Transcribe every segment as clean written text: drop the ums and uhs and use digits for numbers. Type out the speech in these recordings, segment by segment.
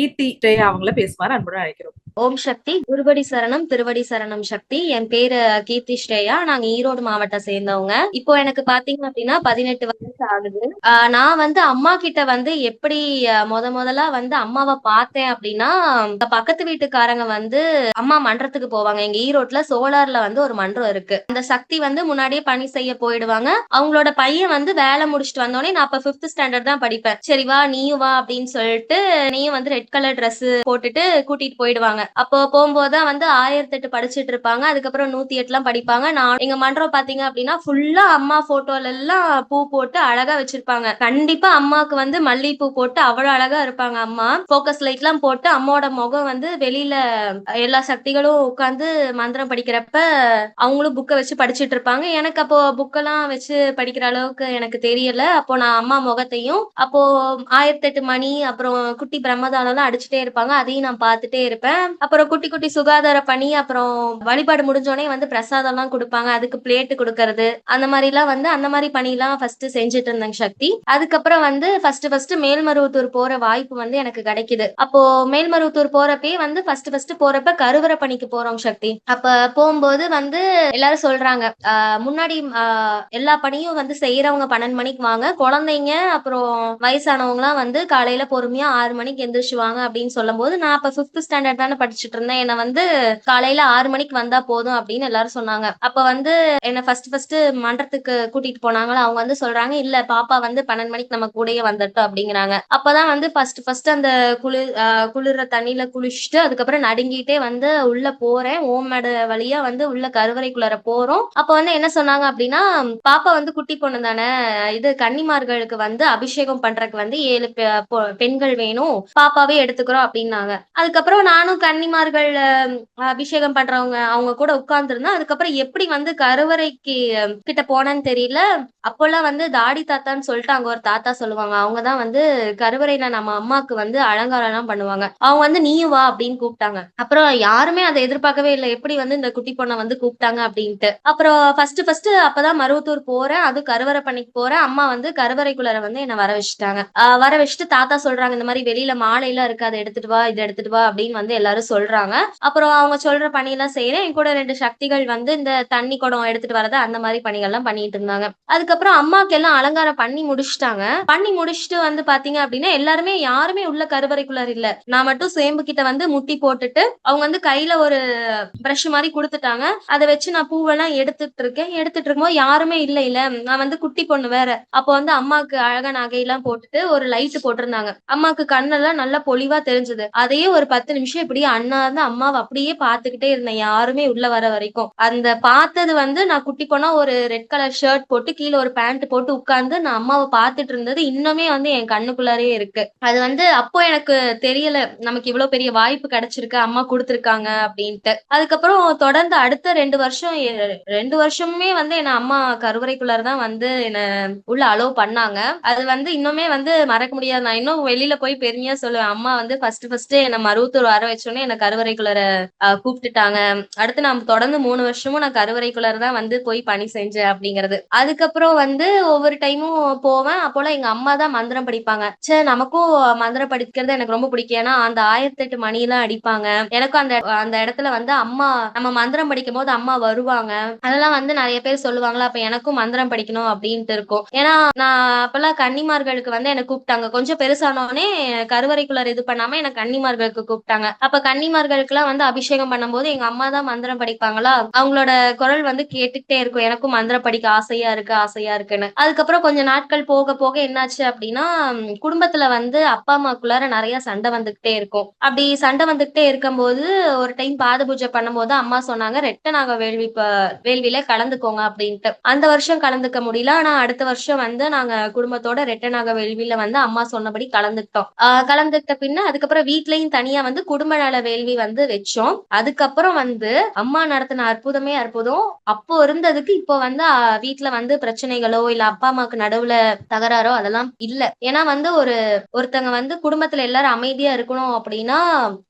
கீர்த்தி ஸ்ரேயா அவங்கள பேசுமாறு அன்புடன் அழைக்கிறோம். ஓம் சக்தி. குருவடி சரணம், திருவடி சரணம் சக்தி. என் பேரு கீர்த்தி ஸ்ரேயா. நாங்க ஈரோடு மாவட்டம் சேர்ந்தவங்க. இப்போ எனக்கு பாத்தீங்க அப்படின்னா 18 வயசு ஆகுது. நான் வந்து அம்மா கிட்ட வந்து எப்படி முதலா வந்து அம்மாவை பார்த்தேன் அப்படின்னா, பக்கத்து வீட்டுக்காரங்க வந்து அம்மா மன்றத்துக்கு போவாங்க. எங்க ஈரோட்ல சோலார்ல வந்து ஒரு மன்றம் இருக்கு. அந்த சக்தி வந்து முன்னாடியே பணி செய்ய போயிடுவாங்க. அவங்களோட பையன் வந்து வேலை முடிச்சுட்டு வந்தோடனே, நான் அப்ப 5th ஸ்டாண்டர்ட் தான் படிப்பேன். சரி வா நீயும் வா அப்படின்னு சொல்லிட்டு நீயும் வந்து ரெட் கலர் ட்ரெஸ் போட்டுட்டு கூட்டிட்டு போயிடுவாங்க. அப்போ போகும்போதுதான் வந்து 1008 படிச்சுட்டு இருப்பாங்க. அதுக்கப்புறம் 108 எல்லாம் படிப்பாங்க. நான் எங்க மன்றம் பாத்தீங்க அப்படின்னா ஃபுல்லா அம்மா போட்டோல எல்லாம் பூ போட்டு அழகா வச்சிருப்பாங்க. கண்டிப்பா அம்மாக்கு வந்து மல்லிகைப்பூ போட்டு அவ்வளவு அழகா இருப்பாங்க. அம்மா போக்கஸ் லைட் எல்லாம் போட்டு அம்மாவோட முகம் வந்து வெளியில எல்லா சக்திகளும் உட்கார்ந்து மந்திரம் படிக்கிறப்ப அவங்களும் புக்கை வச்சு படிச்சுட்டு இருப்பாங்க. எனக்கு அப்போ புக்கெல்லாம் வச்சு படிக்கிற அளவுக்கு எனக்கு தெரியல. அப்போ நான் அம்மா முகத்தையும் அப்போ 1008 மணி அப்புறம் குட்டி பிரம்மதானம் எல்லாம் அடிச்சுட்டே இருப்பாங்க. அதையும் நான் பார்த்துட்டே இருப்பேன். அப்புறம் குட்டி குட்டி சுகாதார பணி, அப்புறம் வழிபாடு முடிஞ்சோடனே வந்து பிரசாதம் எல்லாம் கொடுப்பாங்க. அதுக்கு பிளேட் கொடுக்கறது, அந்த மாதிரி எல்லாம் வந்து அந்த மாதிரி பணி எல்லாம் ஃபர்ஸ்ட் செஞ்சுட்டு இருந்தேங்க சக்தி. அதுக்கப்புறம் வந்து ஃபர்ஸ்ட் மேல்மருவத்தூர் போற வாய்ப்பு வந்து எனக்கு கிடைக்குது. அப்போ மேல்மருவத்தூர் போறப்பே வந்து ஃபர்ஸ்ட் போறப்ப கருவறை பணிக்கு போறோம் சக்தி. அப்ப போகும்போது வந்து எல்லாரும் சொல்றாங்க, முன்னாடி எல்லா பணியும் வந்து செய்யறவங்க 12 மணிக்கு வாங்க, குழந்தைங்க அப்புறம் வயசானவங்க எல்லாம் வந்து காலையில பொறுமையா 6 மணிக்கு எந்திரிச்சுவாங்க அப்படின்னு சொல்லும் போது, நான் அப்ப 5th ஸ்டாண்டர்ட் தானே படிச்சுட்டு இருந்தேன். என்ன வந்து காலையில 6 மணிக்கு வந்தா போதும் அப்படின்னு எல்லாரும் சொன்னாங்க. அப்ப வந்து என்ன ஃபர்ஸ்ட் மன்றத்துக்கு கூட்டிட்டு போனாங்களா, அவங்க வந்து சொல்றாங்க, இல்ல பாப்பா வந்து 12 மணிக்கு நம்ம கூடயே வந்துட்டோம் அப்படிங்கிறாங்க. அப்பதான் வந்து ஃபர்ஸ்ட் அந்த குளிர்ற தண்ணியில குளிச்சுட்டு அதுக்கப்புறம் நடுங்கிட்டே வந்து உள்ள போறேன். ஓமேடு வழியா வந்து உள்ள கருவறைக்குள்ளார போறோம். அப்ப வந்து என்ன சொன்னாங்க அப்படின்னா, பாப்பா வந்து குட்டி பொண்ணு தானே, இது கன்னிமார்களுக்கு வந்து அபிஷேகம் பண்றதுக்கு வந்து 7 பெண்கள் வேணும், பாப்பாவே எடுத்துக்கிறோம் அப்படின்னாங்க. அதுக்கப்புறம் நானும் கன்னிமார்கள் அபிஷேகம் பண்றவங்க அவங்க கூட உட்கார்ந்துருந்தேன். அதுக்கப்புறம் எப்படி வந்து கருவறைக்கு கிட்ட போனேன்னு தெரியல. அப்போல்லாம் வந்து தாடி தாத்தான்னு சொல்லிட்டு அங்க ஒரு தாத்தா சொல்லுவாங்க. அவங்கதான் வந்து கருவறையில நம்ம அம்மாக்கு வந்து அலங்காரம் எல்லாம் பண்ணுவாங்க. அவங்க வந்து நீயும் வா அப்படின்னு கூப்பிட்டாங்க. அப்புறம் யாருமே அதை எதிர்பார்க்கவே இல்லை, எப்படி வந்து இந்த குட்டி பொண்ணை வந்து கூப்பிட்டாங்க அப்படின்ட்டு. அப்புறம் ஃபர்ஸ்ட் அப்பதான் மருவத்தூர் போறேன், அது கருவறை பணிக்கு போறேன். அம்மா வந்து கருவறைக்குள்ளார வந்து என்ன வர வச்சுட்டாங்க. வர வச்சுட்டு தாத்தா சொல்றாங்க, இந்த மாதிரி வெளியில மாலை எல்லாம் இருக்கு, அதை எடுத்துட்டு வா, இதை எடுத்துட்டு வா அப்படின்னு வந்து எல்லாரும் சொல்றாங்க. அப்புறம் அவங்க சொல்ற பணியெல்லாம் செய்யறேன். என் கூட 2 சக்திகள் வந்து இந்த தண்ணி குடம் எடுத்துட்டு வரது அந்த மாதிரி பணிகள்லாம் பண்ணிட்டு இருந்தாங்க. அதுக்கப்புறம் அம்மாக்கு எல்லாம் அலங்காரம் பண்ணி முடிச்சுட்டாங்க. பண்ணி முடிச்சுட்டு வந்து பாத்தீங்க அப்படின்னா எல்லாருமே யாருமே உள்ள கருவறைக்குள்ளார இல்ல. நான் மட்டும் சேம்பு கிட்ட வந்து முட்டி போட்டுட்டு அவங்க வந்து கையில ஒரு பிரஷ் மாதிரி கொடுத்துட்டாங்க. அதை வச்சு நான் பூவெல்லாம் எடுத்துட்டு இருக்கும்போது யாருமே இல்ல. நான் வந்து குட்டி பொண்ணு வேற. அப்போ வந்து அம்மாக்கு அழகா நகையெல்லாம் போட்டுட்டு ஒரு லைட் போட்டிருந்தாங்க. அம்மாக்கு கண்ணெல்லாம் நல்லா பொலிவா தெரிஞ்சது. அதையே ஒரு 10 நிமிஷம் இப்படியே அண்ணாந்து அம்மாவை அப்படியே பார்த்துக்கிட்டே இருந்தேன், யாருமே உள்ள வர வரைக்கும். அந்த பார்த்தது வந்து நான் குட்டி பொண்ணா ஒரு ரெட் கலர் ஷர்ட் போட்டு கீழே ஒரு பேண்ட் போட்டு உட்கார்ந்து நான் அம்மாவை பார்த்துட்டு இருந்தது இன்னுமே வந்து என் கண்ணுக்குள்ளாரே இருக்கு. அது வந்து அப்போ எனக்கு தெரியல, நமக்கு இவ்வளவு பெரிய வாய்ப்பு கிடைச்சிருக்கு, அம்மா கொடுத்துருக்காங்க அப்படின்ட்டு. அதுக்கப்புறம் தொடர்ந்து அடுத்த 2 வருஷமுமே வந்து என்ன அம்மா கருவறைக்குள்ளாரதான் வந்து என்ன உள்ள அலோவ் பண்ணாங்க. அது வந்து இன்னுமே வந்து மறக்க முடியாது. நான் இன்னும் வெளியில போய் பெருமையா சொல்லுவேன், அம்மா வந்து ஃபர்ஸ்ட் என்ன மருவத்தூர் வர வச்சோடனே என்ன கருவறைக்குள்ளார கூப்பிட்டுட்டாங்க. அடுத்து நான் தொடர்ந்து 3 வருஷமும் நான் கருவறைக்குள்ளார தான் வந்து போய் பணி செஞ்சேன் அப்படிங்கிறது. அதுக்கப்புறம் வந்து ஒவ்வொரு டைமும் போவேன். அப்போலாம் எங்க அம்மா தான் மந்திரம் படிப்பாங்க. சரி, நமக்கும் மந்திரம் படிக்கிறது எனக்கு ரொம்ப பிடிக்கும். ஏன்னா அந்த 1008 மணியெல்லாம் அடிப்பாங்க. எனக்கும் அந்த அந்த இடத்துல வந்து அம்மா நம்ம மந்திரம் படிக்கும் போது அம்மா வருவாங்க. அதெல்லாம் வந்து நிறைய பேர் சொல்லுவாங்களா, அப்ப எனக்கும் மந்திரம் படிக்கணும் அப்படின்ட்டு இருக்கும். ஏன்னா நான் அப்பெல்லாம் கன்னிமார்களுக்கு வந்து என்ன கூப்பிட்டாங்க. கொஞ்சம் பெருசானோடனே கருவறைக்குள்ளார இது பண்ணாம எனக்கு கன்னிமார்களுக்கு கூப்பிட்டாங்க. அப்ப கன்னிமார்களுக்கு எல்லாம் வந்து அபிஷேகம் பண்ணும்போது எங்க அம்மா தான் மந்திரம் படிப்பாங்களா, அவங்களோட குரல் வந்து கேட்டுக்கிட்டே இருக்கும். எனக்கும் மந்திரம் படிக்க ஆசையா இருக்குன்னு. அதுக்கப்புறம் கொஞ்ச நாட்கள் போக போக என்னாச்சு அப்படின்னா, குடும்பத்துல வந்து அப்பா அம்மாக்குள்ளார நிறைய சண்டை வந்துகிட்டே இருக்கும். அப்படி சண்டை வந்துகிட்டே இருக்கும்போது ஒரு டைம் பாத பூஜை பண்ணும்போது அம்மா சொன்னாங்க, ரெட்ட நாக வேள்வியில கலந்துக்கோங்க அப்படின்ட்டு. அந்த வருஷம் கலந்துக்க முடியல. ஆனா அடுத்த வருஷம் வந்து நாங்க குடும்பத்தோட ரெட்ட நாக வேள்வியில வந்து அம்மா சொன்னபடி கலந்துக்கிட்டோம். கலந்துக்கிட்ட பின்ன அதுக்கப்புறம் வீட்லயும் தனியா வந்து குடும்ப மேல வேள்வி வந்து வச்சோம். அதுக்கப்புறம் வந்து அம்மா நடத்தின அற்புதமே அற்புதம். அப்போ இருந்ததுக்கு இப்போ வந்து வீட்ல வந்து பிரச்சனைகளோ இல்ல அப்பா அம்மாக்கு நடுவுல தகராறோ அதெல்லாம் இல்ல. ஏன்னா வந்து ஒருத்தங்க வந்து குடும்பத்துல எல்லாரும் அமைதியா இருக்கணும் அப்படின்னா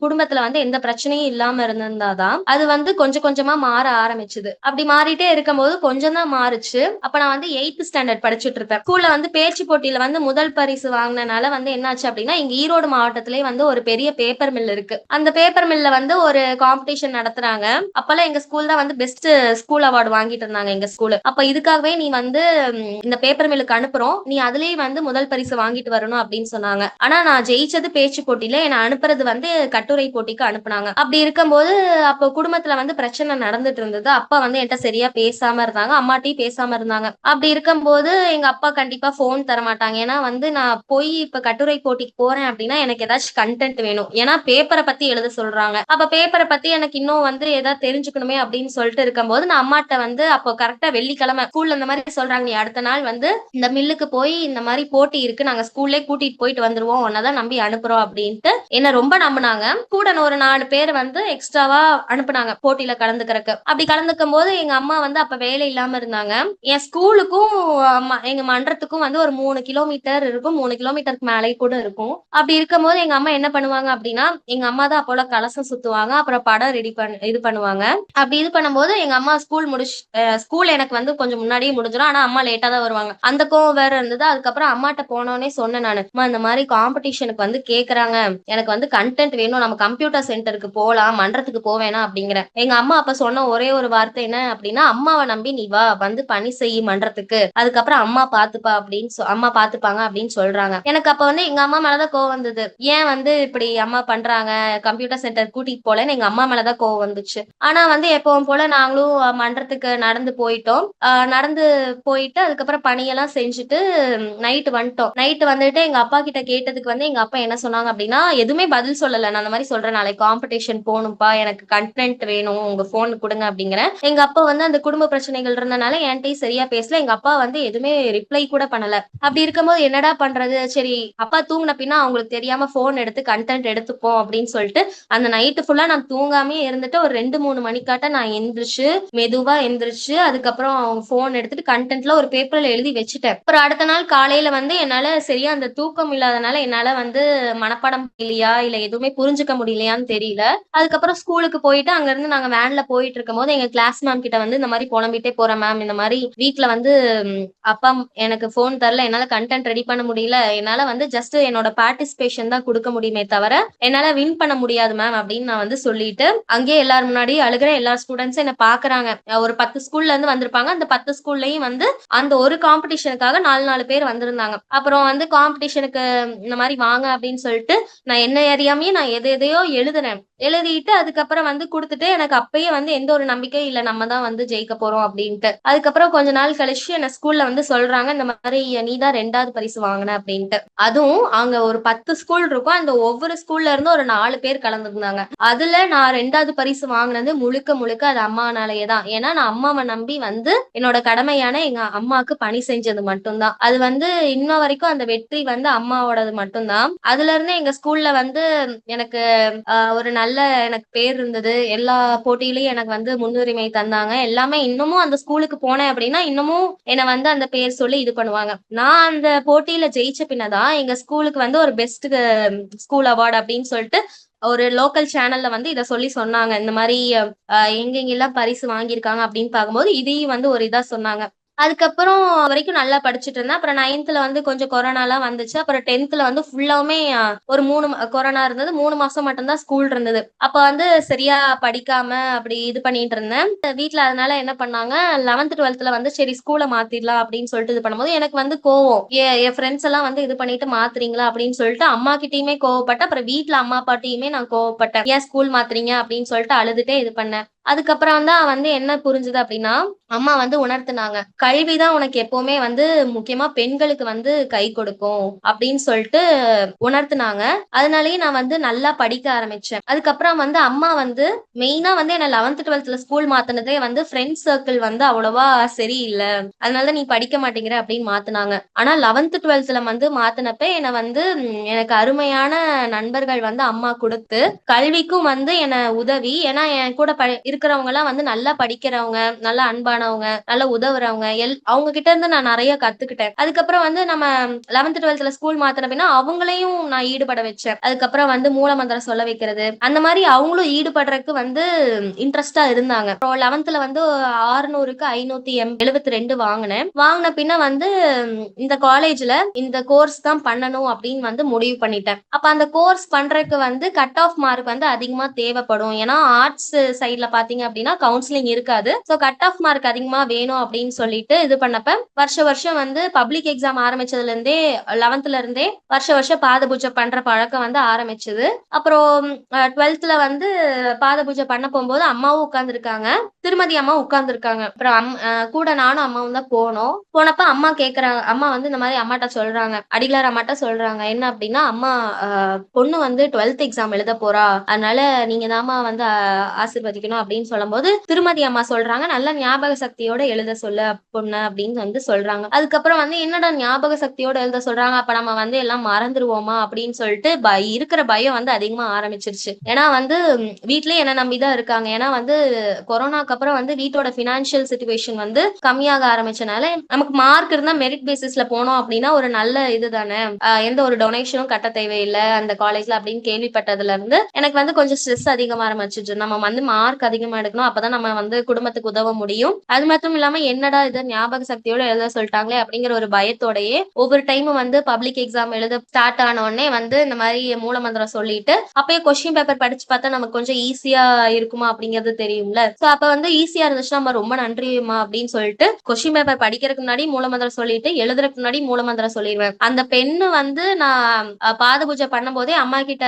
குடும்பத்துல வந்து எந்த பிரச்சனையும் இல்லாம இருந்திருந்தாதான் அது வந்து கொஞ்சம் கொஞ்சமா மாற ஆரம்பிச்சுது. அப்படி மாறிட்டே இருக்கும்போது கொஞ்சம் தான் மாறுச்சு. அப்ப நான் வந்து 8th ஸ்டாண்டர்ட் படிச்சுட்டு இருப்பேன். ஸ்கூல்ல வந்து பேச்சு போட்டியில வந்து முதல் பரிசு வாங்கினனால வந்து என்னாச்சு அப்படின்னா இங்க ஈரோடு மாவட்டத்திலே வந்து ஒரு பெரிய பேப்பர் மில் இருக்கு. அந்த பேப்பர் மில்ல வந்து ஒரு காம்படிஷன் நடத்துறாங்க. அப்பெல்லாம் எங்க ஸ்கூல் தான் வந்து பெஸ்ட் ஸ்கூல் அவார்டு வாங்கிட்டு இருந்தாங்க எங்க ஸ்கூல். அப்ப இதுக்காகவே நீ வந்து இந்த பேப்பர் மில்லுக்கு அனுப்புறோம், நீ அதுலயே வந்து முதல் பரிசு வாங்கிட்டு வரணும் அப்படின்னு சொன்னாங்க. ஆனா நான் ஜெயிச்சது பேச்சு போட்டியில, என்ன அனுப்புறது வந்து கட்டுரை போட்டிக்கு அனுப்புனாங்க. அப்படி இருக்கும்போது அப்போ குடும்பத்துல வந்து பிரச்சனை நடந்துட்டு இருந்தது. அப்பா வந்து என்கிட்ட சரியா பேசாம இருந்தாங்க, அம்மாட்டையும் பேசாம இருந்தாங்க. அப்படி இருக்கும்போது எங்க அப்பா கண்டிப்பா போன் தர மாட்டாங்க. ஏன்னா வந்து நான் போய் இப்ப கட்டுரை போட்டிக்கு போறேன் அப்படின்னா எனக்கு ஏதாச்சும் கண்டென்ட் வேணும். ஏன்னா பேப்பரை பத்தி எழுத சொல்றாங்க. அப்ப பேப்பரை பத்தி எனக்கு இன்னும் வந்து ஏதாவது தெரிஞ்சுக்கணுமே அப்படின்னு சொல்லிட்டு இருக்கும்போது நான் அம்மாட்ட வந்து அப்போ கரெக்டா வெள்ளிக்கிழமை ஸ்கூல்ல இந்த மாதிரி சொல்றாங்க, நீ அடுத்த நாள் வந்து இந்த மில்லுக்கு போய் இந்த மாதிரி போட்டி இருக்கு, நாங்க ஸ்கூல்லே கூட்டிட்டு போயிட்டு வந்துருவோம், உன்னதான் நம்பி அனுப்புறோம் அப்படின்ட்டு என்ன ரொம்ப நம்பினாங்க. கூட ஒரு 4 பேர் வந்து எக்ஸ்ட்ராவா அனுப்புனாங்க போட்டியில கலந்துக்கிறதுக்கு. அப்படி கலந்துக்கும் போது எங்க அம்மா வந்து அப்ப வேலை இல்லாம இருந்தாங்க. என் ஸ்கூலுக்கும் எங்க மன்றத்துக்கும் வந்து ஒரு 3 கிலோமீட்டர் இருக்கும், 3 கிலோமீட்டருக்கு மேலே கூட இருக்கும். அப்படி இருக்கும் போது எங்க அம்மா என்ன பண்ணுவாங்க அப்படின்னா எங்க அம்மா தான் அப்போல கலசம் சுத்துவாங்க, அப்புறம் படம் ரெடி இது பண்ணுவாங்க. அப்படி இது பண்ணும்போது எங்க அம்மா ஸ்கூல் எனக்கு வந்து கொஞ்சம் முன்னாடியே முடிஞ்சிடும், ஆனா அம்மா லேட்டா தான் வருவாங்க. அந்த கோவம் வேற இருந்தது. அதுக்கப்புறம் அம்மாட்ட போனோடனே சொன்னேன் நானு, அம்மா இந்த மாதிரி காம்படிஷனுக்கு வந்து கேக்குறாங்க, எனக்கு வந்து கண்டென்ட் வேணும், நம்ம கம்ப்யூட்டர் சென்டருக்கு போலாம், மன்றத்துக்கு போவேனா அப்படிங்கிற. எங்க அம்மா அப்ப சொன்ன ஒரே ஒரு வார்த்தை என்ன அப்படின்னா, அம்மாவை நம்பி நீ வா, வந்து பணி செய் மன்றத்துக்கு, அதுக்கப்புறம் அம்மா பாத்துப்பா அப்படின்னு அம்மா பாத்துப்பாங்க அப்படின்னு சொல்றாங்க. எனக்கு அப்ப வந்து எங்க அம்மா மேலதான் கோவம் வந்தது. ஏன் வந்து இப்படி அம்மா பண்றாங்க, கம்ப்யூட்டர் சென்டர் கூட்டிட்டு போலன்னு எங்க அம்மா மேலதான் கோவம் வந்துச்சு. ஆனா வந்து எப்பவும் போல நாங்களும் மன்றத்துக்கு நடந்து போயிட்டோம். நடந்து போயிட்டு அதுக்கப்புறம் பணியெல்லாம் செஞ்சுட்டு நைட்டு வந்துட்டோம். நைட்டு வந்துட்டு எங்க அப்பா கிட்ட கேட்டதுக்கு வந்து எங்க அப்பா என்ன சொன்னாங்க அப்படின்னா எதுவுமே பதில் சொல்லல. நான் அந்த மாதிரி சொல்றேன், நாளைக்கு காம்படிஷன் போகணும்ப்பா, எனக்கு கண்டென்ட் வேணும், உங்க போன் கொடுங்க அப்படிங்கிறேன். எங்க அப்பா வந்து அந்த குடும்ப பிரச்சனைகள் இருந்தனால என்கிட்டயும் சரியா பேசல. எங்க அப்பா வந்து எதுவுமே ரிப்ளை கூட பண்ணல. அப்படி இருக்கும்போது என்னடா பண்றது, சரி அப்பா தூங்கின பின்னா அவங்களுக்கு தெரியாம போன் எடுத்து கண்டென்ட் எடுத்துப்போம் அப்படின்னு சொல்லிட்டு அந்த நைட்டு ஃபுல்லா நான் தூங்காமே இருந்துட்டு ஒரு 2-3 மணிக்காட்ட நான் எந்திரிச்சு மெதுவா எந்திரிச்சு அதுக்கப்புறம் அவங்க போன் எடுத்துட்டு கண்டென்ட்ல ஒரு பேப்பர்ல எழுதி வச்சுட்டேன். அப்புறம் அடுத்த நாள் காலையில வந்து என்னால சரியா அந்த தூக்கம் இல்லாதனால என்னால வந்து மனப்பாடம் இல்லையா இல்ல எதுவுமே புரிஞ்சுக்க முடியலையான்னு தெரியல. அதுக்கப்புறம் ஸ்கூலுக்கு போயிட்டு அங்க இருந்து நாங்க வேன்ல போயிட்டு இருக்கும் போது எங்க கிளாஸ் மேம் கிட்ட வந்து இந்த மாதிரி புலம்பிட்டே போறேன் மேம், இந்த மாதிரி வீட்டுல வந்து அப்பா எனக்கு போன் தரல, என்னால கண்டென்ட் ரெடி பண்ண முடியல, என்னால வந்து ஜஸ்ட் என்னோட பார்ட்டிசிபேஷன் தான் கொடுக்க முடியுமே தவிர என்னால வின் பண்ண முடியாது மேம் அப்படின்னு நான் வந்து சொல்லிட்டு அங்கேயே எல்லாரும் முன்னாடி அழுகிற. எல்லா ஸ்டூடெண்ட்ஸும் என்ன பாக்குறாங்க. ஒரு 10 ஸ்கூல்ல இருந்து வந்திருப்பாங்க. அந்த 10 ஸ்கூல்லயும் வந்து அந்த ஒரு காம்படிஷனுக்காக 4 பேர் வந்திருந்தாங்க. அப்புறம் வந்து காம்படிஷனுக்கு இந்த மாதிரி வாங்க அப்படின்னு சொல்லிட்டு நான் என்ன அறியாமையே நான் எதையோ எழுதுனேன். எழுதிட்டு அதுக்கப்புறம் வந்து கொடுத்துட்டு எனக்கு அப்பயே வந்து எந்த ஒரு நம்பிக்கையும் இல்ல, நம்ம தான் வந்து ஜெயிக்க போறோம் அப்படின்ட்டு. அதுக்கப்புறம் கொஞ்ச நாள் கழிச்சு என்ன ஸ்கூல்ல வந்து சொல்றாங்க, இந்த மாதிரி நீதான் 2வது பரிசு வாங்கின அப்படின்ட்டு. அதுவும் அங்க ஒரு 10 ஸ்கூல் இருக்கும், அந்த ஒவ்வொரு ஸ்கூல்ல இருந்து ஒரு 4 பேர் கலந்துருந்தாங்க. அதுல நான் 2வது பரிசு வாங்கினது முழுக்க முழுக்க அது அம்மானாலேயே தான். ஏன்னா நான் அம்மாவை நம்பி வந்து என்னோட கடமையான எங்க அம்மாவுக்கு பணி செஞ்சது மட்டும்தான். அது வந்து இன்ன வரைக்கும் அந்த வெற்றி வந்து அம்மாவோடது மட்டும்தான். அதுல இருந்து எங்க ஸ்கூல்ல வந்து எனக்கு ஒரு நல்ல எனக்கு பேர் இருந்தது. எல்லா போட்டியிலயும் எனக்கு வந்து முன்னுரிமை தந்தாங்க. எல்லாமே இன்னமும் அந்த ஸ்கூலுக்கு போனேன் அப்படின்னா இன்னமும் என்னை வந்து அந்த பேர் சொல்லி இது பண்ணுவாங்க. நான் அந்த போட்டியில ஜெயிச்ச பின்னதான் எங்க ஸ்கூலுக்கு வந்து ஒரு பெஸ்ட் ஸ்கூல் அவார்டு அப்படின்னு சொல்லிட்டு ஒரு லோக்கல் சேனல்ல வந்து இத சொல்லி சொன்னாங்க. இந்த மாதிரி எங்கெங்கெல்லாம் பரிசு வாங்கியிருக்காங்க அப்படின்னு பார்க்கும்போது இதையும் வந்து ஒரு இதா சொன்னாங்க. அதுக்கப்புறம் வரைக்கும் நல்லா படிச்சுட்டு இருந்தேன். அப்புறம் 9th வந்து கொஞ்சம் கொரோனாலாம் வந்துச்சு. அப்புறம் 10th வந்து ஃபுல்லாவுமே ஒரு 3 கொரோனா இருந்தது. 3 மாசம் மட்டும்தான் ஸ்கூல் இருந்தது. அப்ப வந்து சரியா படிக்காம அப்படி இது பண்ணிட்டு இருந்தேன். வீட்ல அதனால என்ன பண்ணாங்க, 11th 12th வந்து சரி ஸ்கூலை மாத்திடலாம் அப்படின்னு சொல்லிட்டு இது பண்ணும்போது எனக்கு வந்து கோவம். என் ஃப்ரெண்ட்ஸ் எல்லாம் வந்து இது பண்ணிட்டு மாத்துறீங்களா அப்படின்னு சொல்லிட்டு அம்மா கிட்டயுமே கோவப்பட்டேன். அப்புறம் வீட்ல அம்மா அப்பாட்டையுமே நான் கோவப்பட்டேன். ஏன் ஸ்கூல் மாத்துறீங்க அப்படின்னு சொல்லிட்டு அழுதுட்டே இது பண்ணேன். அதுக்கப்புறம் தான் வந்து என்ன புரிஞ்சுது அப்படின்னா, அம்மா வந்து உணர்த்துனாங்க. கல்விதான் உனக்கு எப்பவுமே வந்து முக்கியமா பெண்களுக்கு வந்து கை கொடுக்கும் அப்படின்னு சொல்லிட்டு உணர்த்துனாங்க. அதனாலேயே நான் வந்து நல்லா படிக்க ஆரம்பிச்சேன். அதுக்கப்புறம் வந்து அம்மா வந்து மெயினா வந்து என்ன 11த், 12த்ல ஸ்கூல் மாத்துனதே வந்து ஃப்ரெண்ட்ஸ் சர்க்கிள் வந்து அவ்வளவா சரியில்ல. அதனால தான் நீ படிக்க மாட்டேங்கிற அப்படின்னு மாத்துனாங்க. ஆனா 11த், 12த்ல வந்து மாத்துனப்ப என்ன வந்து எனக்கு அருமையான நண்பர்கள் வந்து அம்மா குடுத்து, கல்விக்கும் வந்து என்ன உதவி. ஏன்னா என் கூட இருக்கிறவங்க எல்லாம் வந்து நல்லா படிக்கிறவங்க, நல்லா அன்பானவங்க, நல்லா உதவுறவங்க. அவங்க கிட்ட இருந்து நான் நெறைய கத்துக்கிட்டேன். அதுக்கப்புறம் வந்து நம்ம 11த், 12த்ல ஸ்கூல் மாத்துன பின்ன அவங்களையும் நான் ஈடுபட வச்சேன். அதுக்கப்புறம் வந்து மூலமந்திரம் சொல்ல வைக்கிறது. அந்த மாரி அவங்களும் ஈடுபடுறதுக்கு வந்து இன்ட்ரெஸ்ட்டா இருந்தாங்க. அப்புறம் 11த்ல வந்து 600க்கு 572 வாங்குனேன். வாங்குன பின்ன வந்து இந்த காலேஜ்ல இந்த கோர்ஸ் தான் பண்ணணும் அப்படின்னு வந்து முடிவு பண்ணிட்டேன். அப்ப அந்த கோர்ஸ் பண்றதுக்கு வந்து கட் ஆஃப் மார்க் வந்து அதிகமா தேவைப்படும். ஏன்னா ஆர்ட்ஸ் சைட்ல பாத்தீங்க அப்படின்னா கவுன்சிலிங் இருக்காது. சோ கட் ஆஃப் மார்க் அதிகமா வேணும் அப்படின்னு சொல்லிட்டு இது பண்ணப்ப வருஷம் வந்து பப்ளிக் எக்ஸாம் ஆரம்பிச்சதுல இருந்தே 11th இருந்தே வருஷம் பாத பூஜை பண்ற பழக்கம் வந்து ஆரம்பிச்சது. அப்புறம் 12th வந்து பாத பூஜை பண்ண போகும்போது அம்மாவும் உட்கார்ந்துருக்காங்க. திருமதி அம்மா உட்கார்ந்துருக்காங்க. அப்புறம் கூட நானும் அம்மாவும் தான் போனோம். போனப்ப அம்மா கேக்குறாங்க. அம்மா வந்து இந்த மாதிரி அம்மாட்ட சொல்றாங்க. அடிகளார் அம்மாட்ட சொல்றாங்க. என்ன அப்படின்னா, அம்மா பொண்ணு வந்து 12th எக்ஸாம் எழுத போறா. அதனால நீங்க தாம்மா வந்து ஆசீர்வதிக்கணும் அப்படின்னு சொல்லும்போது திருமதி அம்மா சொல்றாங்க, நல்ல ஞாபக சக்தியோட எழுத சொல்லு பொண்ணு அப்படின்னு வந்து சொல்றாங்க. அதுக்கப்புறம் வந்து என்னடா ஞாபக சக்தியோட எழுத சொல்றாங்க, அப்ப நம்ம வந்து எல்லாம் மறந்துருவோமா அப்படின்னு சொல்லிட்டு இருக்கிற பயம் வந்து அதிகமா ஆரம்பிச்சிருச்சு. ஏன்னா வந்து வீட்லயே என்ன நம்பிதான் இருக்காங்க. ஏன்னா வந்து கொரோனாக்கு அப்புறம் வந்து வீட்டோட பினான்சியல் சிச்சுவேஷன் வந்து கம்மியாக ஆரம்பிச்சனால நமக்கு மார்க் இருந்தா மெரிட் பேசிஸ்ல போனோம் அப்படின்னா ஒரு நல்ல இதுதானே. எந்த ஒரு டொனேஷனும் கட்ட தேவையில்லை அந்த காலேஜ்ல அப்படின்னு கேள்விப்பட்டதுல இருந்து எனக்கு வந்து கொஞ்சம் ஸ்ட்ரெஸ் அதிகமா ஆரம்பிச்சிச்சு. நம்ம வந்து மார்க் அதிகமா எடுக்கணும், அப்பதான் நம்ம வந்து குடும்பத்துக்கு உதவ முடியும். அது மட்டும் இல்லாம என்னடா இது ஞாபக சக்தியோட எழுத சொல்லிட்டாங்களே அப்படிங்கிற ஒரு பயத்தோடயே ஒவ்வொரு டைமும் வந்து பப்ளிக் எக்ஸாம் எழுத ஸ்டார்ட் ஆன உடனே வந்து இந்த மாதிரி மூலமந்திரம் சொல்லிட்டு அப்பயே கொஸ்டின் பேப்பர் படிச்சு பார்த்தா நமக்கு கொஞ்சம் ஈஸியா இருக்குமா அப்படிங்கிறது தெரியும்ல. சோ அப்ப வந்து ஈஸியா இருந்துச்சுன்னா நம்ம ரொம்ப நன்றிமா அப்படின்னு சொல்லிட்டு கொஸ்டின் பேப்பர் படிக்கிறதுக்கு முன்னாடி மூலமந்திரம் சொல்லிட்டு எழுதுறதுக்கு முன்னாடி மூலமந்திரம் சொல்லிடுவேன். அந்த பெண்ணு வந்து நான் பாத பூஜை பண்ணும் போதே அம்மா கிட்ட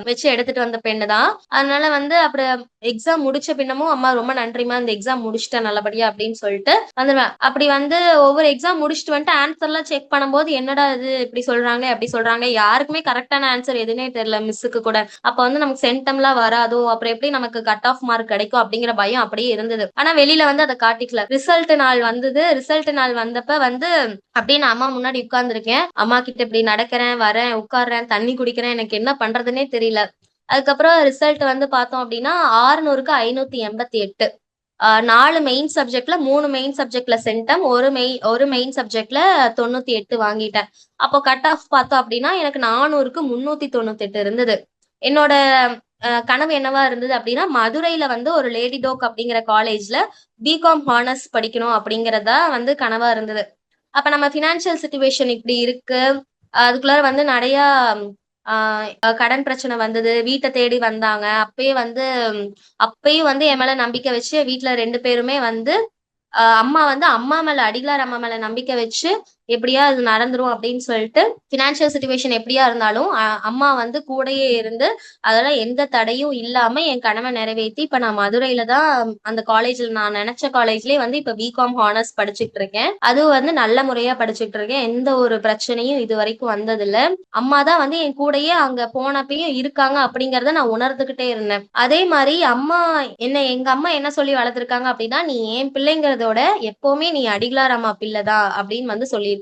வச்சு எடுத்துட்டு வந்த பெண்ணு தான். அதனால வந்து அப்புறம் எக்ஸாம் முடிச்ச பின்னமும் அம்மா ரொம்ப நன்றிமா இந்த எக்ஸாம் முடிச்சிட்டேன் நல்லபடியா அப்படின்னு சொல்லிட்டு வந்துருவேன். அப்படி வந்து ஒவ்வொரு எக்ஸாம் முடிச்சுட்டு வந்துட்டு ஆன்சர் எல்லாம் செக் பண்ணும்போது என்னடா இது இப்படி சொல்றாங்க அப்படி சொல்றாங்க, யாருக்குமே கரெக்டான ஆன்சர் எதுனே தெரியல மிஸ்ஸுக்கு கூட. அப்ப வந்து நமக்கு சென்டம்லாம் வராதோ, அப்புறம் எப்படி நமக்கு கட் ஆஃப் மார்க் கிடைக்கும் அப்படிங்கிற பயம் அப்படியே இருந்தது. ஆனா வெளியில வந்து அதை காட்டிக்கல. ரிசல்ட் நாள் வந்தது. ரிசல்ட் நாள் வந்தப்ப வந்து அப்படியே நான் அம்மா முன்னாடி உட்கார்ந்துருக்கேன். அம்மா கிட்ட இப்படி நடக்கிறேன், வரேன், உட்கார்றேன், தண்ணி குடிக்கிறேன், எனக்கு என்ன பண்றதுன்னே தெரியல. அதுக்கப்புறம் ரிசல்ட் வந்து பார்த்தோம் அப்படின்னா 600க்கு 588. 4 மெயின் சப்ஜெக்ட்ல 3 மெயின் சப்ஜெக்ட்ல சென்டம், ஒரு மெயின் சப்ஜெக்ட்ல 98 வாங்கிட்டேன். அப்போ கட் ஆஃப் பார்த்தோம் அப்படின்னா எனக்கு 400க்கு 398 இருந்தது. என்னோட கனவு என்னவா இருந்தது அப்படின்னா, மதுரையில வந்து ஒரு லேடி டோக் அப்படிங்கிற காலேஜ்ல பிகாம் ஹானர்ஸ் படிக்கணும் அப்படிங்கறதா வந்து கனவா இருந்தது. அப்ப நம்ம பினான்சியல் சிச்சுவேஷன் இப்படி இருக்கு. அதுக்குள்ளார வந்து நிறைய கடன் பிரச்சனை வந்தது. வீட்டை தேடி வந்தாங்க. அப்பயும் வந்து என் மேல நம்பிக்கை வச்சு வீட்டுல 2 பேருமே வந்து அம்மா வந்து அம்மா மேல அடிகளார் அம்மா மேல நம்பிக்கை வச்சு எப்படியா அது நடந்துரும் அப்படின்னு சொல்லிட்டு பினான்சியல் சிச்சுவேஷன் எப்படியா இருந்தாலும் அம்மா வந்து கூடயே இருந்து அதெல்லாம் எந்த தடையும் இல்லாம என் கனவை நிறைவேற்றி இப்ப நான் மதுரையில தான் அந்த காலேஜ்ல நான் நினைச்ச காலேஜ்லயே வந்து இப்ப பிகாம் ஹானர்ஸ் படிச்சுட்டு இருக்கேன். அதுவும் வந்து நல்ல முறையா படிச்சுட்டு இருக்கேன். எந்த ஒரு பிரச்சனையும் இது வரைக்கும் வந்ததில்ல. அம்மா தான் வந்து என் கூடயே அங்க போனப்பயும் இருக்காங்க அப்படிங்கறத நான் உணர்ந்துகிட்டே இருந்தேன். அதே மாதிரி எங்க அம்மா என்ன சொல்லி வளர்த்திருக்காங்க அப்படின்னா, நீ என் பிள்ளைங்கிறதோட எப்பவுமே நீ அடிகளார் அம்மா பிள்ளைதான் அப்படின்னு வந்து சொல்லியிருக்காங்க.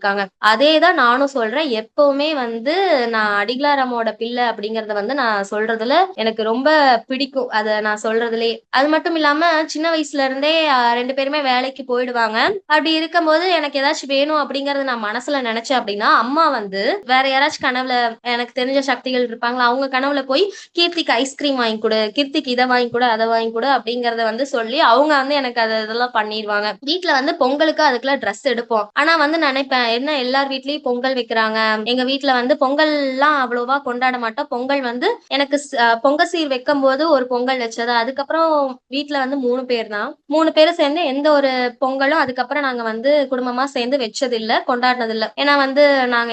அதேதான் நானும் சொல்றேன். எப்பவுமே வந்து நான் அடிகளார் அம்மாவோட பிள்ளை அப்படிங்கறத வந்து நான் சொல்றதுல எனக்கு ரொம்ப பிடிக்கும். அத நான் சொல்றதுலயே. அது மட்டும் இல்லாம சின்ன வயசுல இருந்தே 2 பேருமே வேலைக்கு போயிடுவாங்க. அப்படி இருக்கும்போது எனக்கு ஏதாச்சும் வேணும் அப்படிங்கறத நான் மனசுல நினைச்சேன் அப்படின்னா, அம்மா வந்து வேற யாராச்சும் கனவுல எனக்கு தெரிஞ்ச சக்திகள் இருப்பாங்களா, அவங்க கனவுல போய் கீர்த்திக்கு ஐஸ்கிரீம் வாங்கி கொடு, கீர்த்திக்கு இதை வாங்கி கொடு, அதை வாங்கி கொடு அப்படிங்கறத வந்து சொல்லி அவங்க வந்து எனக்கு இதெல்லாம் பண்ணிடுவாங்க. வீட்டுல வந்து பொங்கலுக்கு அதுக்கெல்லாம் ட்ரெஸ் எடுப்போம். ஆனா வந்து நினைப்பேன் என்ன எல்லார் வீட்லயும் பொங்கல் வைக்கிறாங்க. எங்க வீட்ல வந்து பொங்கல்லாம் அவ்வளவா கொண்டாட மாட்டோம். பொங்கல் வந்து எனக்கு பொங்க சீர் வைக்கும்போது ஒரு பொங்கல் வச்சது. அதுக்கப்புறம் வீட்ல வந்து 3 பேர் தான். 3 பேரும் சேர்ந்து எந்த ஒரு பொங்கலும் அதுக்கப்புறம் நாங்க வந்து குடும்பமா சேர்ந்து வச்சதில்ல, கொண்டாடினதில்ல. ஏன்னா வந்து நாங்க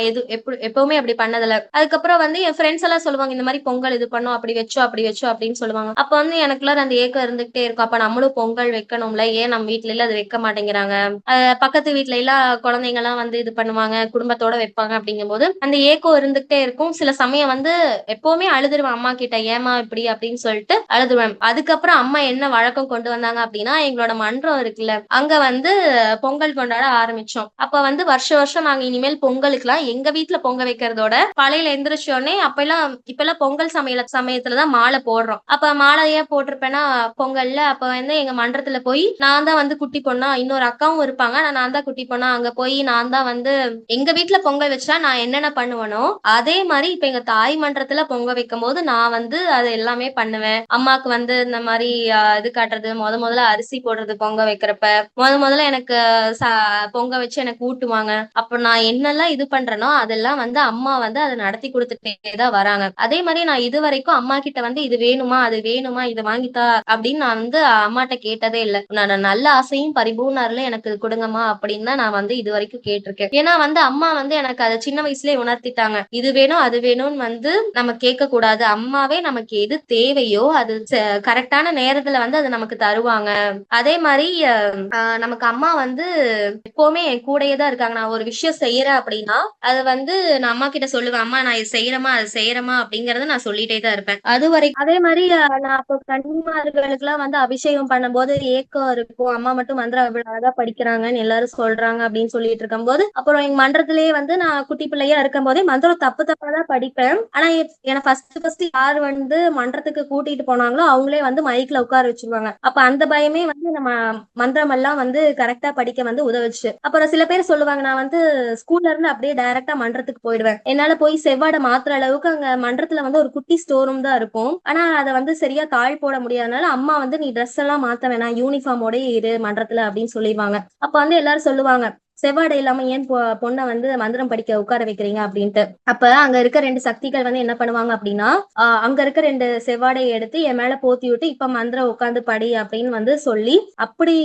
எப்பவுமே அப்படி பண்ணதில்ல. அதுக்கப்புறம் வந்து என் ஃப்ரெண்ட்ஸ் எல்லாம் சொல்லுவாங்க, இந்த மாரி பொங்கல் இது பண்ணோம், அப்படி வச்சோம் அப்படின்னு சொல்லுவாங்க. அப்ப வந்து எனக்குள்ள அந்த ஏக்கம் இருந்துகிட்டே இருக்கும். அப்ப நம்மளும் பொங்கல் வைக்கணும்ல, ஏன் நம்ம வீட்ல எல்லாம் அது வைக்க மாட்டேங்கிறாங்க. பக்கத்து வீட்ல எல்லாம் குழந்தைங்க எல்லாம் வந்து இது பண்ணுவாங்க, குடும்பத்தோட வைப்பாங்க அப்படிங்கும்போது அந்த ஏக்கம் இருந்துகிட்டே இருக்கும். சில சமயம் வந்து எப்பவுமே அழுதுருவேன் அம்மா கிட்ட, ஏமா இப்படி அப்படின்னு சொல்லிட்டு அழுதுருவேன். அதுக்கப்புறம் அம்மா என்ன வழக்கம் கொண்டு வந்தாங்க அப்படின்னா, எங்களோட மன்றம் இருக்குல்ல, அங்க வந்து பொங்கல் கொண்டாட ஆரம்பிச்சோம். அப்ப வந்து வருஷம் நாங்க இனிமேல் பொங்கலுக்குலாம் எங்க வீட்ல பொங்க வைக்கிறதோட காலையில எந்திரிச்ச உடனே இப்பெல்லாம் பொங்கல் சமயத்துலதான் மாலை போடுறோம். அப்ப மாலை ஏன் போட்டிருப்பேன்னா பொங்கல்ல அப்ப வந்து எங்க மன்றத்துல போய் நான் தான் வந்து குட்டி பொண்ணா, இன்னொரு அக்காவும் இருப்பாங்க, நான் தான் குட்டி பொண்ணா, அங்க போய் நான் தான் வந்து எங்க வீட்ல பொங்கல் வச்சா நான் என்னென்ன பண்ணுவேனோ அதே மாதிரி இப்ப எங்க தாய் மன்றத்துல பொங்க வைக்கும் போது நான் வந்து அது எல்லாமே பண்ணுவேன். அம்மாக்கு வந்து இந்த மாதிரி இது காட்டுறது, முதல்ல அரிசி போடுறது பொங்க வைக்கிறப்ப, முதல்ல எனக்கு பொங்க வச்சு எனக்கு ஊட்டுவாங்க. அப்ப நான் என்னெல்லாம் இது பண்றேனோ அதெல்லாம் வந்து அம்மா வந்து அதை நடத்தி கொடுத்துட்டே தான் வராங்க. அதே மாதிரி நான் இது வரைக்கும் அம்மா கிட்ட வந்து இது வேணுமா அது வேணுமா இதை வாங்கித்தா அப்படின்னு நான் வந்து அம்மாட்ட கேட்டதே இல்லை. நான் நல்ல ஆசையும் பரிபூர்ண அருளும் எனக்கு கொடுங்கம்மா அப்படின்னு தான் நான் வந்து இது வரைக்கும் கேட்டிருக்கேன். ஏன்னா வந்து அம்மா வந்து எனக்கு அதை சின்ன வயசுலயே உணர்த்திட்டாங்க, இது வேணும் அது வேணும்னு வந்து நம்ம கேட்க கூடாது. அம்மாவே நமக்கு எது தேவையோ அது கரெக்டான நேரத்துல வந்து அது நமக்கு தருவாங்க. அதே மாதிரி நமக்கு அம்மா வந்து எப்பவுமே என் கூடயே தான் இருக்காங்க. நான் ஒரு விஷயம் செய்யறேன் அப்படின்னா அது வந்து நான் அம்மா கிட்ட சொல்லுவேன், அம்மா நான் இது செய்யறேமா அது செய்யறேமா அப்படிங்கறத நான் சொல்லிட்டே தான் இருப்பேன். அது வரைக்கும் அதே மாதிரி நான் இப்போ கன்னிமார்களுக்கு எல்லாம் வந்து அபிஷேகம் பண்ணும்போது ஏக்கம் இருக்கும், அம்மா மட்டும் மந்திரம் அவ்வளவு அழகா படிக்கிறாங்கன்னு எல்லாரும் சொல்றாங்க அப்படின்னு சொல்லிட்டு இருக்கும் போது, அப்புறம் எங்க மன்றத்திலேயே வந்து நான் குட்டி பிள்ளையா இருக்கும் போதே மந்திரம் தப்பா தான் படிப்பேன். ஆனா எனக்கு ஃபர்ஸ்ட் யார் வந்து மன்றத்துக்கு கூட்டிட்டு போனாங்களோ அவங்களே வந்து மைக்ல உட்கார வச்சிருவாங்க. அப்ப அந்த பயமே வந்து நம்ம மந்திரம் எல்லாம் வந்து கரெக்டா படிக்க வந்து உதவுச்சு. அப்புறம் சில பேர் சொல்லுவாங்க, நான் வந்து ஸ்கூல்ல இருந்து அப்படியே டைரக்டா மன்றத்துக்கு போயிடுவேன். என்னால போய் செவ்வாடை மாத்துற அளவுக்கு அங்க மன்றத்துல வந்து ஒரு குட்டி ஸ்டோர் ரூம் தான் இருக்கும். ஆனா அதை வந்து சரியா தாழ் போட முடியாதனால அம்மா வந்து நீ ட்ரெஸ் எல்லாம் மாத்த வேணாம், யூனிஃபார்மோட இரு மன்றத்துல அப்படின்னு சொல்லிடுவாங்க. அப்ப வந்து எல்லாரும் சொல்லுவாங்க, செவ்வாடை இல்லாம ஏன் பொண்ணை வந்து மந்திரம் படிக்க உட்கார வைக்கிறீங்க அப்படின்ட்டு. அப்ப அங்க இருக்க 2 சக்திகள் வந்து என்ன பண்ணுவாங்க அப்படின்னா, அங்க இருக்க 2 செவ்வாடையை எடுத்து என் மேல போத்தி விட்டு இப்ப மந்திரம் உட்காந்து படி அப்படின்னு வந்து சொல்லி, அப்படி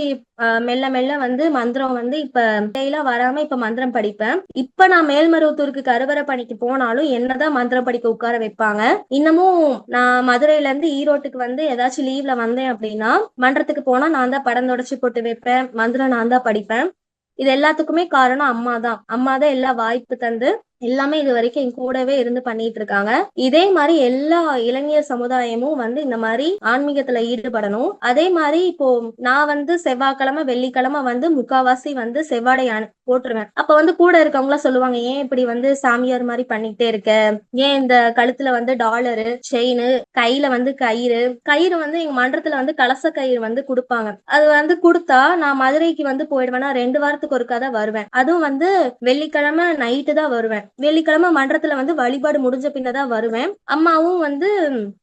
மெல்ல மெல்ல வந்து மந்திரம் வந்து இப்ப டெய்லாம் வராம இப்ப மந்திரம் படிப்பேன். இப்ப நான் மேல்மருவத்தூருக்கு கருவறை பணிக்கு போனாலும் என்னதான் மந்திரம் படிக்க உட்கார வைப்பாங்க. இன்னமும் நான் மதுரையில இருந்து ஈரோட்டுக்கு வந்து ஏதாச்சும் லீவ்ல வந்தேன் அப்படின்னா மன்றத்துக்கு போனா நான் தான் படம் தொடச்சு போட்டு வைப்பேன், மந்திரம் நான் தான் படிப்பேன். இது எல்லாத்துக்குமே காரணம் அம்மா தான் எல்லா வாய்ப்பு தந்து எல்லாமே இது வரைக்கும் என் கூடவே இருந்து பண்ணிட்டு இருக்காங்க. இதே மாதிரி எல்லா இளைஞர் சமுதாயமும் வந்து இந்த மாதிரி ஆன்மீகத்துல ஈடுபடணும். அதே மாதிரி இப்போ நான் வந்து செவ்வாய்க்கிழமை வெள்ளிக்கிழமை வந்து முக்காவாசி வந்து செவ்வாடை போட்டுருவேன். அப்ப வந்து கூட இருக்கவங்களா சொல்லுவாங்க, ஏன் இப்படி வந்து சாமியார் மாதிரி பண்ணிட்டே இருக்க, ஏன் இந்த கழுத்துல வந்து டாலரு செயின், கையில வந்து கயிறு வந்து எங்க மன்றத்துல வந்து கலச கயிறு வந்து கொடுப்பாங்க. அது வந்து கொடுத்தா நான் மதுரைக்கு வந்து போயிடுவேன்னா 2 வாரத்துக்கு ஒருக்கா தான் வருவேன். அதுவும் வந்து வெள்ளிக்கிழமை நைட்டு தான் வருவேன். வெள்ளிக்கிழமை மன்றத்துல வந்து வழிபாடு முடிஞ்ச பின்னதான் வருவேன். அம்மாவும் வந்து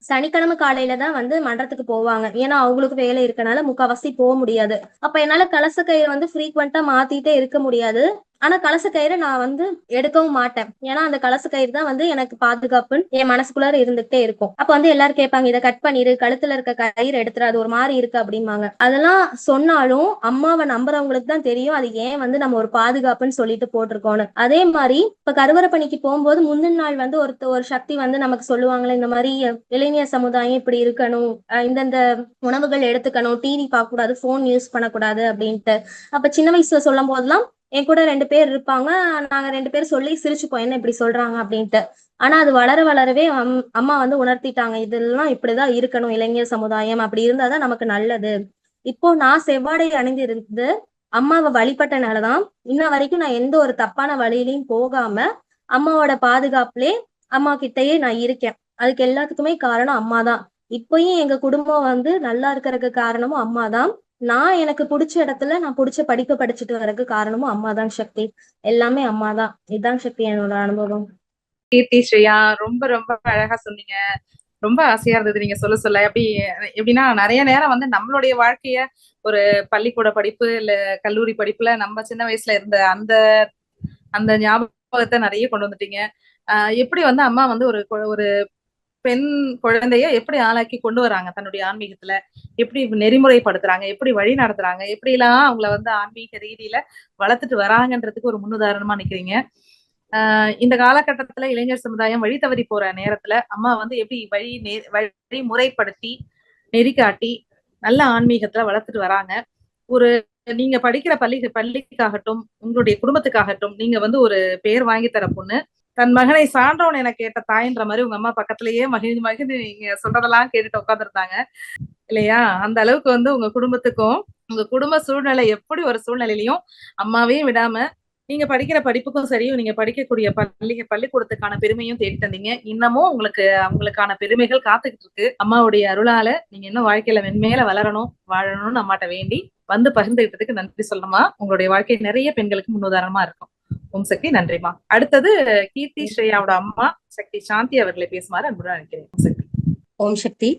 சனிக்கிழமை காலையில தான் வந்து மன்றத்துக்கு போவாங்க. ஏன்னா அவங்களுக்கு வேலை இருக்கனால முக்காவாசி போக முடியாது. அப்ப என்னால கலச கயிறு வந்து ஃப்ரீக்வெண்டா மாத்திட்டே இருக்க முடியாது. ஆனா கலச கயிறு நான் வந்து எடுக்கவும் மாட்டேன். ஏன்னா அந்த கலச கயிறு தான் வந்து எனக்கு பாதுகாப்புன்னு என் மனசுக்குள்ளார இருந்துகிட்டே இருக்கும். அப்ப வந்து எல்லாரும் கேட்பாங்க, இதை கட் பண்ணிரு, கழுத்துல இருக்க கயிறு எடுத்துறாது, ஒரு மாதிரி இருக்கு அப்படிம்பாங்க. அதெல்லாம் சொன்னாலும் அம்மாவை நம்புறவங்களுக்கு தான் தெரியும் அது ஏன் வந்து நம்ம ஒரு பாதுகாப்புன்னு சொல்லிட்டு போட்டிருக்கோம்னு. அதே மாதிரி இப்ப கருவறை பணிக்கு போகும்போது முந்தின நாள் வந்து ஒரு சக்தி வந்து நமக்கு சொல்லுவாங்களே, இந்த மாதிரி இளைஞர் சமுதாயம் இப்படி இருக்கணும், இந்தந்த உணவுகள் எடுத்துக்கணும், டிவி பார்க்க கூடாது, போன் யூஸ் பண்ணக்கூடாது அப்படின்ட்டு. அப்ப சின்ன வயசுல சொல்லும் போதெல்லாம் என் கூட 2 பேர் இருப்பாங்க. நாங்க 2 பேர் சொல்லி சிரிச்சுப்போம், என்ன இப்படி சொல்றாங்க அப்படின்ட்டு. ஆனா அது வளரவே அம்மா வந்து உணர்த்திட்டாங்க, இதெல்லாம் இப்படிதான் இருக்கணும், இளைஞர் சமுதாயம் அப்படி இருந்தாதான் நமக்கு நல்லது. இப்போ நான் செவ்வாடை அணிந்திருந்து அம்மாவை வழிபட்டனாலதான் இன்ன வரைக்கும் நான் எந்த ஒரு தப்பான வழியிலையும் போகாம அம்மாவோட பாதுகாப்புலே அம்மா கிட்டயே நான் இருக்கேன். அதுக்கு எல்லாத்துக்குமே காரணம் அம்மாதான். இப்பயும் எங்க குடும்பம் வந்து நல்லா இருக்கிறதுக்கு காரணமும் அம்மாதான். நான் எனக்கு பிடிச்ச இடத்துல நான் பிடிச்ச படிப்பு படிச்சுட்டு வரதுக்கு காரணமும் அம்மாதான் சக்தி. எல்லாமே அம்மாதான். இதுதான் சக்தி என்னோட அனுபவம். கீர்த்தி ஸ்ரேயா, ரொம்ப ரொம்ப அழகா சொன்னீங்க. ரொம்ப ஆசையா இருந்தது நீங்க சொல்ல எப்படின்னா நிறைய நேரம் வந்து நம்மளுடைய வாழ்க்கைய ஒரு பள்ளிக்கூட படிப்பு இல்ல கல்லூரி படிப்புல நம்ம சின்ன வயசுல இருந்த அந்த அந்த ஞாபகத்தை நிறைய கொண்டு வந்துட்டீங்க. எப்படி வந்து அம்மா வந்து ஒரு பெண் குழந்தைய எப்படி ஆளாக்கி கொண்டு வராங்க தன்னுடைய ஆன்மீகத்துல, எப்படி நெறிமுறைப்படுத்துறாங்க, எப்படி வழி நடத்துறாங்க, எப்படி எல்லாம் அவங்கள வந்து ஆன்மீக ரீதியில வளர்த்துட்டு வராங்கன்றதுக்கு ஒரு முன்னுதாரணமா நிக்கிறீங்க. இந்த காலகட்டத்துல இளைஞர் சமுதாயம் வழி தவறி போற நேரத்துல அம்மா வந்து எப்படி வழி முறைப்படுத்தி நெறிகாட்டி நல்ல ஆன்மீகத்துல வளர்த்துட்டு வராங்க. ஒரு நீங்க படிக்கிற பள்ளிக்காகட்டும், உங்களுடைய குடும்பத்துக்காகட்டும், நீங்க வந்து ஒரு பேர் வாங்கி தர பொண்ணு. தன் மகனை சான்றோன் என கேட்ட தாயின்ற மாதிரி உங்க அம்மா பக்கத்திலேயே மகிழ்ந்து மகிழ்ந்து நீங்க சொல்றதெல்லாம் கேட்டுட்டு உட்காந்துருந்தாங்க இல்லையா? அந்த அளவுக்கு வந்து உங்க குடும்பத்துக்கும் உங்க குடும்ப சூழ்நிலை எப்படி ஒரு சூழ்நிலையிலையும் அம்மாவையும் விடாம நீங்க படிக்கிற படிப்புக்கும் சரி, நீங்க படிக்கக்கூடிய பள்ளிக்கூடத்துக்கான பெருமையும் தேடி தந்தீங்க. இன்னமும் உங்களுக்கான பெருமைகள் காத்துக்கிட்டு இருக்கு. அம்மாவுடைய அருளால நீங்க இன்னும் வாழ்க்கையில மென்மேல வளரணும், வாழணும்னு அம்மாட்ட வேண்டி வந்து பகிர்ந்துகிட்டதுக்கு நன்றி சொல்லணுமா. உங்களுடைய வாழ்க்கை நிறைய பெண்களுக்கு முன்னுதாரணமா இருக்கும். ஓம் சக்தி. நன்றிமா. அடுத்தது கீர்த்தி ஸ்ரேயாவோட அம்மா சக்தி சாந்தி அவர்களை பேசுமாறு அன்புடன் நினைக்கிறேன். ஓம் சக்தி.